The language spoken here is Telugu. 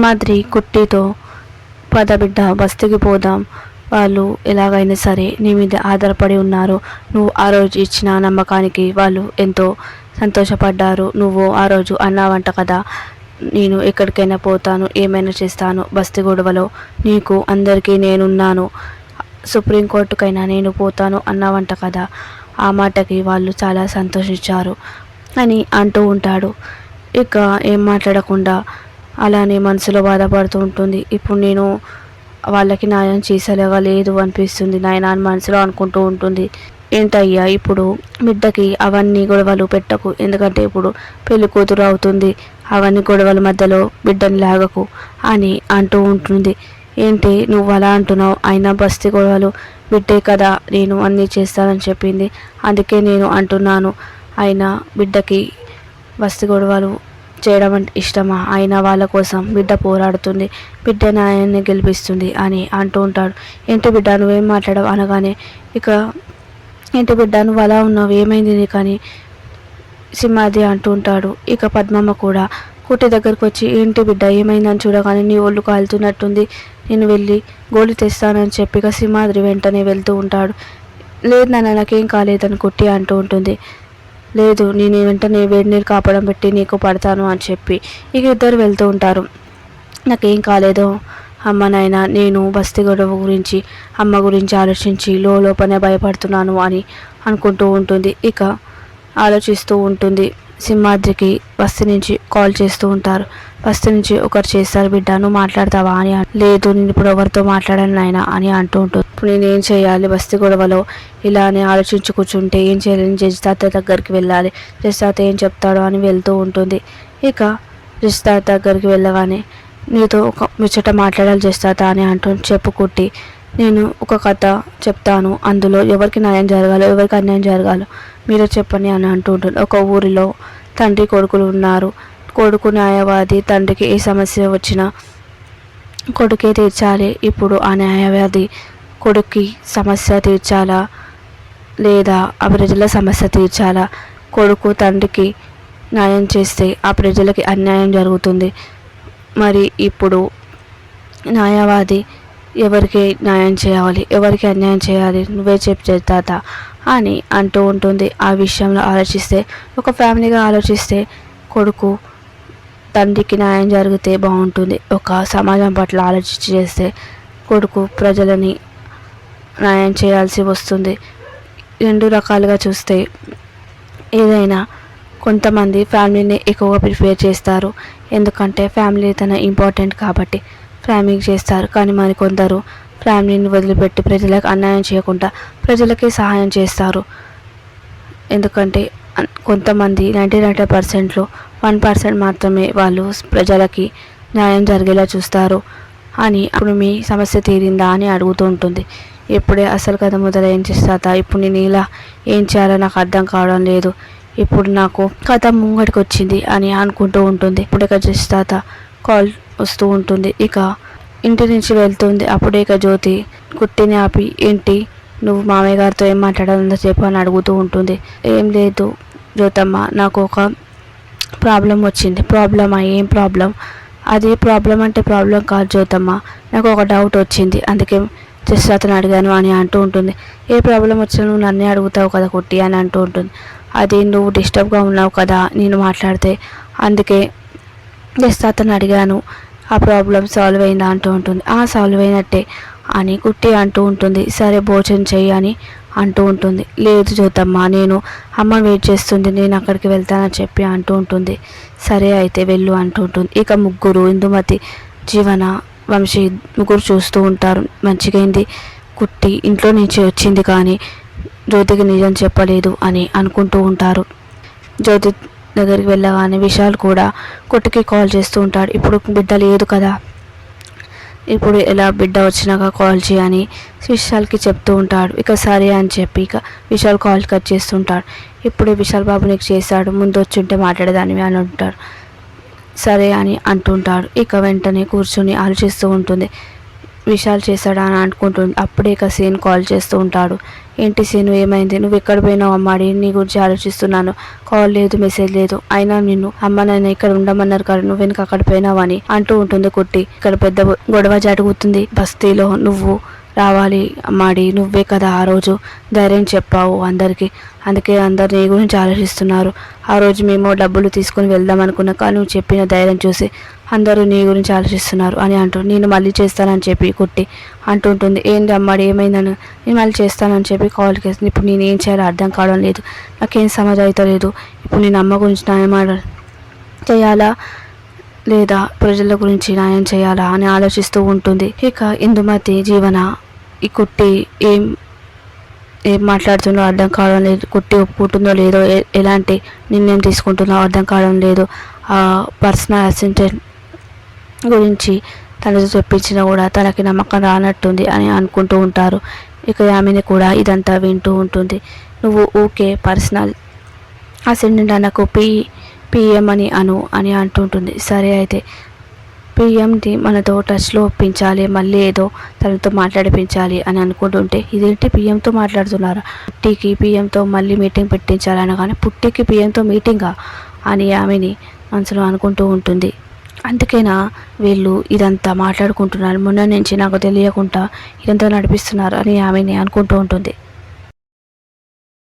సింహాద్రి కుట్టితో పద బిడ్డ బస్తీకి పోదాం, వాళ్ళు ఎలాగైనా సరే నీ మీద ఆధారపడి ఉన్నారు. నువ్వు ఆ రోజు ఇచ్చిన నమ్మకానికి వాళ్ళు ఎంతో సంతోషపడ్డారు. నువ్వు ఆ రోజు అన్నావంట కదా, నేను ఎక్కడికైనా పోతాను, ఏమైనా చేస్తాను, బస్తీ గొడవలో నీకు అందరికీ నేనున్నాను, సుప్రీంకోర్టుకైనా నేను పోతాను అన్నావంట కదా. ఆ మాటకి వాళ్ళు చాలా సంతోషించారు అని అంటూ ఉంటాడు. ఇక ఏం మాట్లాడకుండా అలానే మనసులో బాధపడుతూ ఉంటుంది. ఇప్పుడు నేను వాళ్ళకి న్యాయం చేసేలాగా లేదు అనిపిస్తుంది నాయన అని మనసులో అనుకుంటూ ఉంటుంది. ఏంటయ్యా ఇప్పుడు బిడ్డకి అవన్నీ గొడవలు పెట్టకు, ఎందుకంటే ఇప్పుడు పెళ్లి కూతురు అవుతుంది, అవన్నీ గొడవల మధ్యలో బిడ్డని లాగకు అని అంటూ ఉంటుంది. ఏంటి నువ్వు అలా అంటున్నావు, అయినా బస్తీ గొడవలు బిడ్డే కదా నేను అన్నీ చేస్తానని చెప్పింది, అందుకే నేను అంటున్నాను. అయినా బిడ్డకి బస్తీ గొడవలు చేయడం అంటే ఇష్టమా, అయినా వాళ్ళ కోసం బిడ్డ పోరాడుతుంది, బిడ్డ న్యాయాన్ని గెలిపిస్తుంది అని అంటూ ఉంటాడు. ఏంటి బిడ్డ నువ్వేం మాట్లాడవు అనగానే, ఇక ఏంటి బిడ్డ నువ్వు అలా ఉన్నావు, ఏమైంది నీకు అని సింహాద్రి అంటూ ఉంటాడు. ఇక పద్మమ్మ కూడా కుట్టి దగ్గరకు వచ్చి ఏంటి బిడ్డ ఏమైందని చూడగానే నీ ఒళ్ళు కాలుతున్నట్టుంది, నేను వెళ్ళి గోళీ తెస్తానని చెప్పి ఇక సింహాద్రి వెంటనే వెళ్తూ ఉంటాడు. లేదు నాన్న నాకేం కాలేదని కుట్టి అంటూ ఉంటుంది. లేదు నేను వెంటనే వేడి నీరు కాపడం పెట్టి నీకు పడతాను అని చెప్పి ఇక ఇద్దరు వెళ్తూ ఉంటారు. నాకేం కాలేదు అమ్మ నాయన, నేను బస్తీ గొడవ గురించి అమ్మ గురించి ఆలోచించి లోపలనే భయపడుతున్నాను అని అనుకుంటూ ఉంటుంది. ఇక ఆలోచిస్తూ ఉంటుంది. సింహాద్రికి బస్తీ నుంచి కాల్ చేస్తూ ఉంటారు. బస్తీ నుంచి ఒకరు చేస్తారు, బిడ్డ నువ్వు మాట్లాడతావా అని. లేదు నేను ఇప్పుడు ఎవరితో మాట్లాడాను నాయన అని అంటూ ఉంటుంది. ఇప్పుడు నేనేం చేయాలి, బస్తీ గొడవలో ఇలానే ఆలోచించి కూర్చుంటే ఏం చేయాలని జడ్జి తాత దగ్గరికి వెళ్ళాలి, జడ్జి తాత ఏం చెప్తాడో అని వెళ్తూ ఉంటుంది. ఇక జడ్జి తాత దగ్గరికి వెళ్ళగానే నీతో ఒక ముచ్చట మాట్లాడాలి జడ్జి తాత అని అంటూ చెప్పుకుట్టి, నేను ఒక కథ చెప్తాను, అందులో ఎవరికి న్యాయం జరగాలో ఎవరికి అన్యాయం జరగాలో మీరు చెప్పండి అని అంటూ ఉంటుంది. ఒక ఊరిలో తండ్రి కొడుకులు ఉన్నారు. కొడుకు న్యాయవాది, తండ్రికి ఏ సమస్య వచ్చినా కొడుకే తీర్చాలి. ఇప్పుడు ఆ న్యాయవాది కొడుక్కి సమస్య తీర్చాలా లేదా ఆ ప్రజల సమస్య తీర్చాలా? కొడుకు తండ్రికి న్యాయం చేస్తే ఆ ప్రజలకి అన్యాయం జరుగుతుంది. మరి ఇప్పుడు న్యాయవాది ఎవరికి న్యాయం చేయాలి, ఎవరికి అన్యాయం చేయాలి, నువ్వే చెప్పు తాత అని అంటూ ఉంటుంది. ఆ విషయంలో ఆలోచిస్తే, ఒక ఫ్యామిలీగా ఆలోచిస్తే కొడుకు తండ్రికి న్యాయం జరిగితే బాగుంటుంది. ఒక సమాజం పట్ల ఆలోచించి చేస్తే కొడుకు ప్రజలని న్యాయం చేయాల్సి వస్తుంది. రెండు రకాలుగా చూస్తే ఏదైనా కొంతమంది ఫ్యామిలీని ఎక్కువగా ప్రిఫేర్ చేస్తారు, ఎందుకంటే ఫ్యామిలీ తన ఇంపార్టెంట్ కాబట్టి ఫ్యామిలీకి చేస్తారు. కానీ మరి కొందరు ఫ్యామిలీని వదిలిపెట్టి ప్రజలకు అన్యాయం చేయకుండా ప్రజలకే సహాయం చేస్తారు. ఎందుకంటే కొంతమంది 99%లో 1% మాత్రమే వాళ్ళు ప్రజలకి న్యాయం జరిగేలా చూస్తారు అని. అప్పుడు మీ సమస్య తీరిందా అని అడుగుతూ ఉంటుంది. ఇప్పుడే అసలు కథ మొదలైన చేస్తాత, ఇప్పుడు నేను ఇలా ఏం చేయాలో నాకు అర్థం కావడం లేదు, ఇప్పుడు నాకు కథ ముంగడికి వచ్చింది అని అనుకుంటూ ఉంటుంది. ఇప్పుడు ఇక చేస్తాత కాల్ వస్తూ ఉంటుంది. ఇక ఇంటి నుంచి వెళ్తుంది. అప్పుడే ఇక జ్యోతి కుట్టిని ఆపి, ఏంటి నువ్వు మామయ్య గారితో ఏం మాట్లాడాలో చెప్పు అని అడుగుతూ ఉంటుంది. ఏం లేదు జ్యోతమ్మ, నాకు ఒక ప్రాబ్లం వచ్చింది. ప్రాబ్లమా, ఏం ప్రాబ్లం? అది ప్రాబ్లం అంటే ప్రాబ్లం కాదు జ్యోతమ్మ, నాకు ఒక డౌట్ వచ్చింది, అందుకే జస్ట్ అతను అడిగాను అని అంటూ ఉంటుంది. ఏ ప్రాబ్లం వచ్చినా నువ్వు నన్నే అడుగుతావు కదా కుట్టి అని అంటూ ఉంటుంది. అది నువ్వు డిస్టర్బ్గా ఉన్నావు కదా నేను మాట్లాడితే, అందుకే జస్ట్ అతను అడిగాను, ఆ ప్రాబ్లం సాల్వ్ అయిందా అంటూ ఉంటుంది. సాల్వ్ అయినట్టే అని కుట్టి అంటూ ఉంటుంది. సరే భోజనం చెయ్యి అని అంటూ ఉంటుంది. లేదు జ్యోతమ్మ, నేను అమ్మ వెయిట్ చేస్తుంది, నేను అక్కడికి వెళ్తానని చెప్పి అంటూ ఉంటుంది. సరే అయితే వెళ్ళు అంటూ ఉంటుంది. ఇక ముగ్గురు, ఇందుమతి, జీవన, వంశీ ముగ్గురు చూస్తూ ఉంటారు. మంచిగైంది, కుట్టి ఇంట్లో నుంచి వచ్చింది కానీ జ్యోతికి నిజం చెప్పలేదు అని అనుకుంటూ ఉంటారు. జ్యోతి దగ్గరికి వెళ్ళగానే విశాల్ కూడా కొట్టుకి కాల్ చేస్తూ ఉంటాడు. ఇప్పుడు బిడ్డ లేదు కదా, ఇప్పుడు ఎలా బిడ్డ వచ్చినాక కాల్ చేయని విశాల్కి చెప్తూ ఉంటాడు. ఇక సరే అని చెప్పి ఇక విశాల్ కాల్ కట్ చేస్తుంటాడు. ఇప్పుడే విశాల్ బాబు నీకు చేశాడు, ముందు వచ్చి ఉంటే మాట్లాడేదాన్ని అని అంటాడు. సరే అని అంటుంటాడు. ఇక వెంటనే కూర్చొని ఆలోచిస్తూ ఉంటుంది. విశాల్ చేశాడా అని అనుకుంటుంది. అప్పుడే ఇక సీన్ కాల్ చేస్తూ ఉంటాడు. ఏంటి సీను, ఏమైంది? నువ్వు ఎక్కడ పోయినావు అమ్మాడి? నీ గురించి ఆలోచిస్తున్నాను. కాల్ లేదు, మెసేజ్ లేదు. అయినా నిన్ను అమ్మ నాయన ఇక్కడ ఉండమన్నారు కదా, నువ్వు వెనక అక్కడ పోయినావు అని అంటూ ఉంటుంది కుట్టి. ఇక్కడ పెద్ద గొడవ జరుగుతుంది బస్తీలో. నువ్వు రావాలి అమ్మాడి, నువ్వే కదా ఆ రోజు ధైర్యం చెప్పావు అందరికీ, అందుకే అందరు నీ గురించి ఆలోచిస్తున్నారు. ఆ రోజు మేము డబ్బులు తీసుకుని వెళ్దాం అనుకున్నా, కానీ నువ్వు చెప్పిన ధైర్యం చూసి అందరూ నీ గురించి ఆలోచిస్తున్నారు అని అంటూ నేను మళ్ళీ చేస్తానని చెప్పి కుట్టి అంటుంటుంది. ఏంటి అమ్మాడి, ఏమైందని? నేను మళ్ళీ చేస్తానని చెప్పి కాల్కి వేస్తుంది. ఇప్పుడు నేను ఏం చేయాలో అర్థం కావడం లేదు, నాకేం సమాజం అయితే లేదు. ఇప్పుడు నేను అమ్మ గురించి న్యాయం చేయాలా లేదా ప్రజల గురించి న్యాయం చేయాలా అని ఆలోచిస్తూ ఉంటుంది. ఇక ఇందుమతి జీవన ఈ కుట్టి ఏం ఏం మాట్లాడుతుందో అర్థం కావడం లేదు. కుట్టి ఒప్పుకుంటుందో లేదో, ఎలాంటి నిర్ణయం తీసుకుంటుందో అర్థం కావడం లేదు. ఆ పర్సనల్ అసిస్టెంట్ గురించి తనతో చెప్పించినా కూడా తనకి నమ్మకం రానట్టుంది అని అనుకుంటూ ఉంటారు. ఇక యామిని కూడా ఇదంతా వింటూ ఉంటుంది. నువ్వు ఓకే పర్సనల్ అసిస్టెంట్ అన్నకు పిఎం అని అంటుంటుంది. సరే అయితే పిఎంని మనతో టచ్లో ఒప్పించాలి, మళ్ళీ ఏదో తనతో మాట్లాడిపించాలి అని అనుకుంటుంటే, ఇదేంటి పిఎంతో మాట్లాడుతున్నారా? పుట్టికి పిఎంతో మళ్ళీ మీటింగ్ పెట్టించాలి అనగానే, పుట్టికి పిఎంతో మీటింగా అని ఆమెని మనసులో అనుకుంటూ ఉంటుంది. అందుకేనా వీళ్ళు ఇదంతా మాట్లాడుకుంటున్నారు, మొన్న నుంచి నాకు తెలియకుండా ఇదంతా నడిపిస్తున్నారు అని ఆమెని అనుకుంటూ ఉంటుంది.